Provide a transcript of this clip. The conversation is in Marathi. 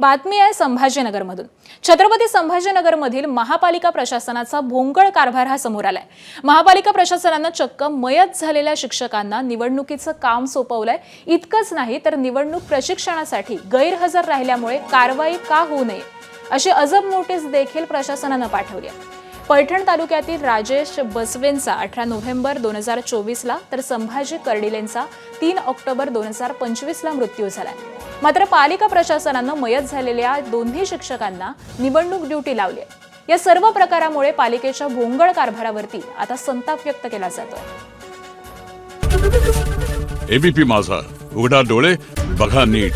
बातमी आहे संभाजीनगरमधून। छत्रपती संभाजीनगरमधील महापालिका प्रशासनाचा भोंगळ कारभार हा समोर आलाय। महापालिका प्रशासनाने चक्क मयत झालेल्या शिक्षकांना निवडणुकीचं काम सोपवलंय। इतकंच नाही तर निवडणूक प्रशिक्षणासाठी गैरहजर राहिल्यामुळे कारवाई का होऊ नये अशी अजब नोटीस देखील प्रशासनाने पाठवली आहे। पैठण तालुक्यातील राजेश बसवेंचा 18 नोव्हेंबर 2024 ला तर संभाजी कर्डिलेंचा 3 ऑक्टोबर 2025 ला मृत्यू झालाय। मात्र पालिका प्रशासनाने मयत झालेल्या दोन्ही शिक्षकांना निवडणूक ड्युटी लावली आहे। या सर्व प्रकारामुळे पालिकेच्या भोंगळ कारभारावरती आता संताप व्यक्त केला जातोय। एबीपी माझा, उघडा डोळे बघा नीट।